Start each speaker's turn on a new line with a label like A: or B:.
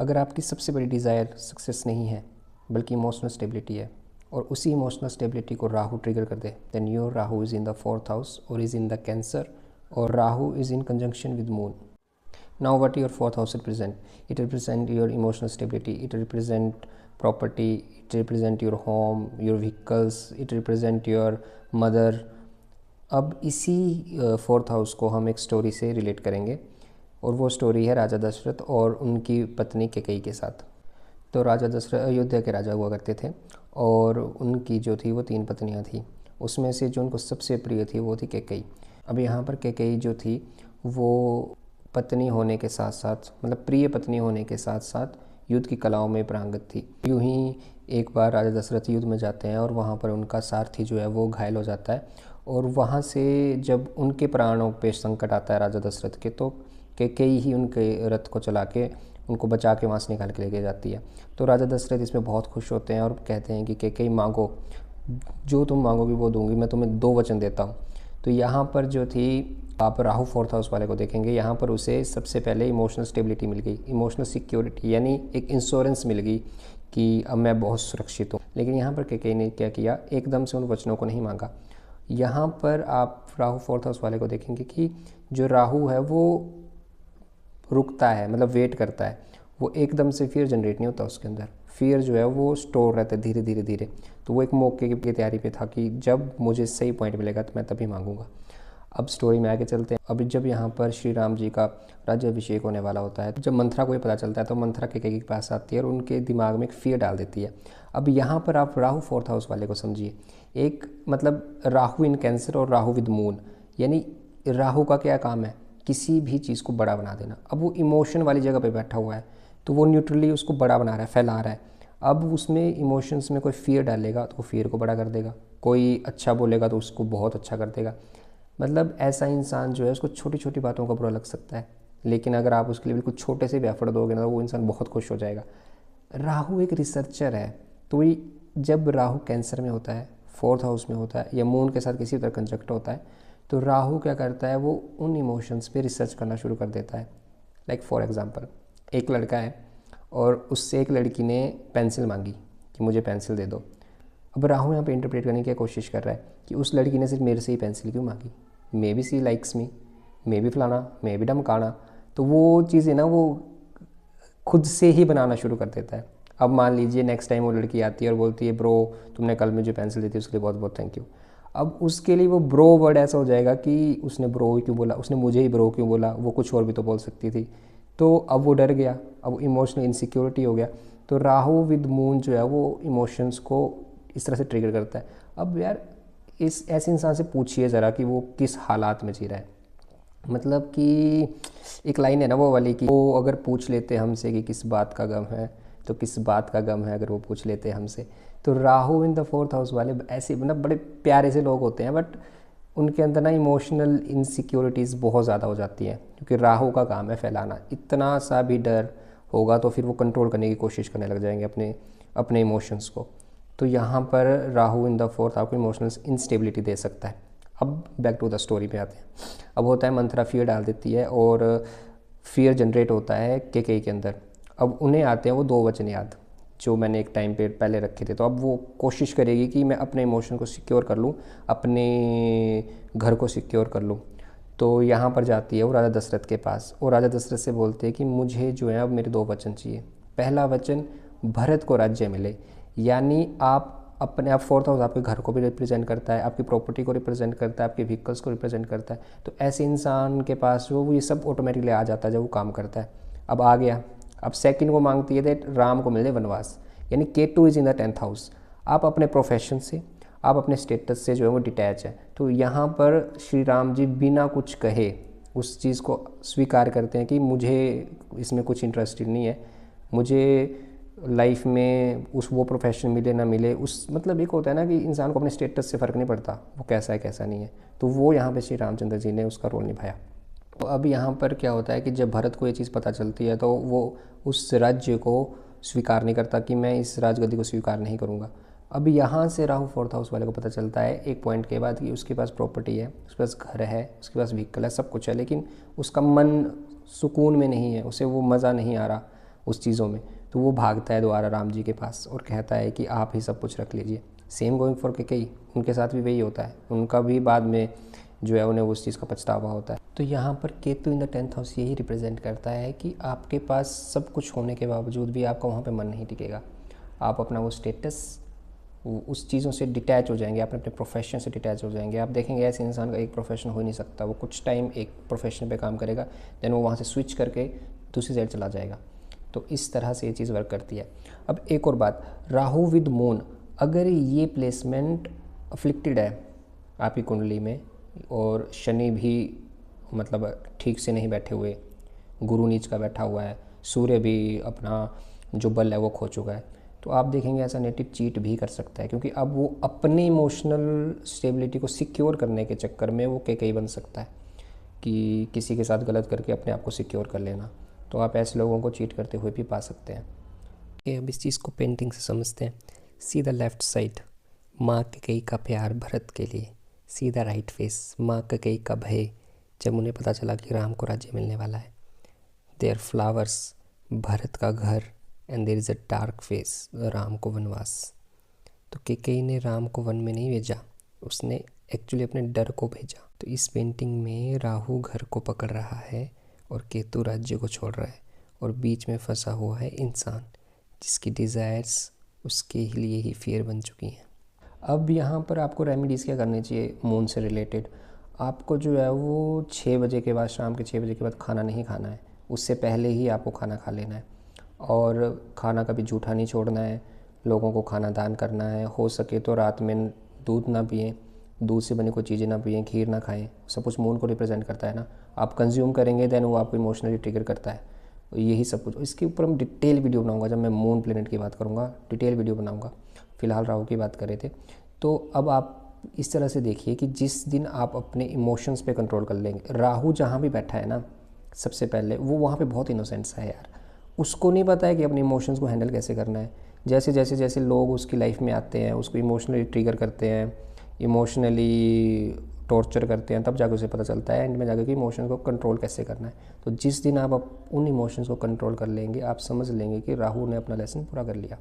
A: अगर आपकी सबसे बड़ी डिज़ायर सक्सेस नहीं है बल्कि इमोशनल स्टेबिलिटी है और उसी इमोशनल स्टेबिलिटी को राहु ट्रिगर कर दे, then your Rahu is in the 4th house और इज़ इन द कैंसर, और Rahu is in conjunction with moon. Now what your 4th house represent? It represent your emotional stability, it represent property, it represent your home, your vehicles, it represent your mother. अब इसी 4th house को हम एक story से relate करेंगे और वो story है राजा दशरथ और उनकी पत्नी कैकेयी के साथ. तो राजा दशरथ अयोध्या के राजा हुआ करते थे और उनकी जो थी वो 3 पत्नियां थी. उसमें से जो उनको सबसे प्रिय थी वो थी कैकेयी. अब यहाँ पर कैकेयी जो थी वो पत्नी होने के साथ साथ, मतलब प्रिय पत्नी होने के साथ साथ युद्ध की कलाओं में पारंगत थी. यूं ही एक बार राजा दशरथ युद्ध में जाते हैं और वहाँ पर उनका सारथी जो है वो घायल हो जाता है और वहाँ से जब उनके प्राणों पे संकट आता है राजा दशरथ के, तो कैकेयी ही उनके रथ को चला के उनको बचा के वहाँ से निकाल के लेके जाती है. तो राजा दशरथ इसमें बहुत खुश होते हैं और कहते हैं कि कैकेयी मांगो, जो तुम मांगोगी वो दूंगी, मैं तुम्हें 2 वचन देता हूँ. तो यहाँ पर जो थी, आप राहु 4th हाउस वाले को देखेंगे, यहाँ पर उसे सबसे पहले इमोशनल स्टेबिलिटी मिल गई, इमोशनल सिक्योरिटी, यानी एक इंश्योरेंस मिल गई कि अब मैं बहुत सुरक्षित हूँ. लेकिन यहाँ पर कैकेयी ने क्या किया, एकदम से उन वचनों को नहीं मांगा. यहाँ पर आप राहु 4th हाउस वाले को देखेंगे कि जो राहु है वो रुकता है, मतलब वेट करता है. वो एकदम से फियर जनरेट नहीं होता उसके अंदर. फियर जो है वो स्टोर रहता है धीरे धीरे धीरे. तो वो एक मौके की तैयारी पे था कि जब मुझे सही पॉइंट मिलेगा तो मैं तभी मांगूंगा. अब स्टोरी में आगे चलते हैं. अभी जब यहाँ पर श्री राम जी का राज्याभिषेक होने वाला होता है, जब मंथरा को ये पता चलता है तो मंथरा कैकेयी के पास आती है और उनके दिमाग में एक फियर डाल देती है. अब यहाँ पर आप राहु 4th हाउस वाले को समझिए, एक मतलब राहु इन कैंसर और राहु विद मून, यानी राहु का क्या काम है, किसी भी चीज़ को बड़ा बना देना. अब वो इमोशन वाली जगह पे बैठा हुआ है तो वो न्यूट्रली उसको बड़ा बना रहा है, फैला रहा है. अब उसमें इमोशंस में कोई फियर डालेगा तो वो फियर को बड़ा कर देगा, कोई अच्छा बोलेगा तो उसको बहुत अच्छा कर देगा. मतलब ऐसा इंसान जो है उसको छोटी छोटी बातों का बुरा लग सकता है, लेकिन अगर आप उसके लिए बिल्कुल छोटे से भी एफर्ट दोगे ना तो वो इंसान बहुत खुश हो जाएगा. राहु एक रिसर्चर है, तो वही जब राहु कैंसर में होता है, 4th हाउस में होता है या मून के साथ किसी तरह कंजक्ट होता है, तो राहु क्या करता है, वो उन इमोशंस पे रिसर्च करना शुरू कर देता है. लाइक फॉर एग्जांपल, एक लड़का है और उससे एक लड़की ने पेंसिल मांगी कि मुझे पेंसिल दे दो. अब राहु यहाँ पे इंटरप्रेट करने की कोशिश कर रहा है कि उस लड़की ने सिर्फ मेरे से ही पेंसिल क्यों मांगी, maybe she likes me, maybe फलाना, मे बी डमकाना. तो वो चीज़ें ना वो खुद से ही बनाना शुरू कर देता है. अब मान लीजिए नेक्स्ट टाइम वो लड़की आती है और बोलती है ब्रो तुमने कल मुझे पेंसिल दी थी उसके लिए बहुत बहुत थैंक यू. अब उसके लिए वो ब्रो वर्ड ऐसा हो जाएगा कि उसने ब्रो क्यों बोला, उसने मुझे ही ब्रो क्यों बोला, वो कुछ और भी तो बोल सकती थी. तो अब वो डर गया, अब इमोशनल इनसिक्योरिटी हो गया. तो राहु विद मून जो है वो इमोशंस को इस तरह से ट्रिगर करता है. अब यार इस ऐसे इंसान से पूछिए ज़रा कि वो किस हालात में जी रहा है. मतलब कि एक लाइन है ना वो वाली कि वो अगर पूछ लेते हमसे कि किस बात का गम है, तो किस बात का गम है अगर वो पूछ लेते हमसे. तो राहु इन द 4th हाउस वाले ऐसे मतलब बड़े प्यारे से लोग होते हैं, बट उनके अंदर ना इमोशनल इनसिक्योरिटीज़ बहुत ज़्यादा हो जाती हैं, क्योंकि राहु का काम है फैलाना. इतना सा भी डर होगा तो फिर वो कंट्रोल करने की कोशिश करने लग जाएंगे अपने इमोशंस को. तो यहाँ पर राहु इन द 4th आपको इमोशनल इंस्टेबिलिटी दे सकता है. अब बैक टू द स्टोरी पे आते हैं. अब होता है मंथरा फियर डाल देती है और फियर जनरेट होता है कैकेयी के अंदर. अब उन्हें आते हैं वो 2 वचन याद जो मैंने एक टाइम पे पहले रखे थे. तो अब वो कोशिश करेगी कि मैं अपने इमोशन को सिक्योर कर लूँ, अपने घर को सिक्योर कर लूँ. तो यहाँ पर जाती है वो राजा दशरथ के पास और राजा दशरथ से बोलते हैं कि मुझे जो है अब मेरे 2 वचन चाहिए. पहला वचन, भरत को राज्य मिले, यानी आप अपने आप 4th हाउस आपके घर को भी रिप्रेजेंट करता है, आपकी प्रॉपर्टी को रिप्रेजेंट करता है, आपके व्हीकल्स को रिप्रेजेंट करता है. तो ऐसे इंसान के पास जो वो ये सब ऑटोमेटिकली आ जाता है जब वो काम करता है. अब आ गया. अब सेकंड को मांगती है दैट राम को मिले वनवास, यानी Ketu is in the 10th house. आप अपने प्रोफेशन से, आप अपने स्टेटस से जो है वो डिटैच है. तो यहाँ पर श्री राम जी बिना कुछ कहे उस चीज़ को स्वीकार करते हैं कि मुझे इसमें कुछ इंटरेस्टेड नहीं है, मुझे लाइफ में उस वो प्रोफेशन मिले ना मिले, उस मतलब एक होता है ना कि इंसान को अपने स्टेटस से फ़र्क नहीं पड़ता वो कैसा है कैसा नहीं है. तो वो यहाँ पे श्री रामचंद्र जी ने उसका रोल निभाया. तो अब यहाँ पर क्या होता है कि जब भरत को ये चीज़ पता चलती है तो वो उस राज्य को स्वीकार नहीं करता कि मैं इस राजगद्दी को स्वीकार नहीं करूँगा. अब यहाँ से राहु 4th हाउस वाले को पता चलता है एक पॉइंट के बाद कि उसके पास प्रॉपर्टी है, उसके पास घर है, उसके पास व्हीकल है, सब कुछ है, लेकिन उसका मन सुकून में नहीं है, उसे वो मज़ा नहीं आ रहा. उस चीज़ों में, तो वो भागता है दोबारा राम जी के पास और कहता है कि आप ही सब कुछ रख लीजिए। सेम गोइंग फॉर केकई, उनके साथ भी वही होता है, उनका भी बाद में जो है उन्हें उस चीज़ का पछतावा होता है। तो यहाँ पर Ketu in the 10th house यही रिप्रेजेंट करता है कि आपके पास सब कुछ होने के बावजूद भी आपका वहाँ पे मन नहीं टिकेगा। आप अपना वो स्टेटस, उस चीज़ों से डिटैच हो जाएंगे, आप अपने प्रोफेशन से डिटैच हो जाएंगे। आप देखेंगे ऐसे इंसान का एक प्रोफेशन हो ही नहीं सकता, वो कुछ टाइम एक प्रोफेशन पे काम करेगा, देन वो वहाँ से स्विच करके दूसरी साइड चला जाएगा। तो इस तरह से ये चीज़ वर्क करती है। अब एक और बात, राहु विद मून, अगर ये प्लेसमेंट अफ्लिक्टेड है आपकी कुंडली में और शनि भी मतलब ठीक से नहीं बैठे हुए, गुरु नीच का बैठा हुआ है, सूर्य भी अपना जो बल है वो खो चुका है, तो आप देखेंगे ऐसा नेटिव चीट भी कर सकता है, क्योंकि अब वो अपनी इमोशनल स्टेबिलिटी को सिक्योर करने के चक्कर में वो केकई बन सकता है कि किसी के साथ गलत करके अपने आप को सिक्योर कर लेना। तो आप ऐसे लोगों को चीट करते हुए भी पा सकते हैं। अब इस चीज़ को पेंटिंग से समझते हैं। सी द लेफ्ट साइड, माँ केकई का प्यार भरत के लिए। सी द राइट फेस, माँ केकई का भय जब उन्हें पता चला कि राम को राज्य मिलने वाला है। देयर फ्लावर्स, भरत का घर, and there is a dark face, Ram को वनवास। तो केकई ने राम को वन में नहीं भेजा, उसने एक्चुअली अपने डर को भेजा। तो इस पेंटिंग में राहु घर को पकड़ रहा है और केतु राज्य को छोड़ रहा है, और बीच में फंसा हुआ है इंसान जिसकी डिज़ायर्स उसके लिए ही फेयर बन चुकी हैं। अब यहाँ पर आपको रेमेडीज़ क्या करनी चाहिए मून से रिलेटेड। आपको जो है वो 6 बजे के बाद, शाम के 6 बजे के बाद खाना नहीं खाना है, उससे पहले ही आपको खाना खा लेना है। और खाना कभी जूठा नहीं छोड़ना है, लोगों को खाना दान करना है। हो सके तो रात में दूध ना पिएं, दूध से बनी कोई चीज़ें ना पिएं, खीर ना खाएं। सब कुछ मून को रिप्रेजेंट करता है ना, आप कंज्यूम करेंगे देन वो आपको इमोशनली ट्रिगर करता है। यही सब कुछ, इसके ऊपर हम डिटेल वीडियो बनाऊंगा जब मैं मून प्लेनेट की बात करूँगा, डिटेल वीडियो बनाऊँगा। फ़िलहाल राहु की बात कर रहे थे। तो अब आप इस तरह से देखिए कि जिस दिन आप अपने इमोशंस पे कंट्रोल कर लेंगे, राहु जहाँ भी बैठा है ना, सबसे पहले वो वहाँ पे बहुत इनोसेंट सा है यार, उसको नहीं पता है कि अपने इमोशंस को हैंडल कैसे करना है। जैसे जैसे जैसे लोग उसकी लाइफ में आते हैं, उसको इमोशनली ट्रिगर करते हैं, इमोशनली टॉर्चर करते हैं, तब जाकर उसे पता चलता है एंड में जाकर कि इमोशन को कंट्रोल कैसे करना है। तो जिस दिन आप उन इमोशंस को कंट्रोल कर लेंगे, आप समझ लेंगे कि राहु ने अपना लेसन पूरा कर लिया।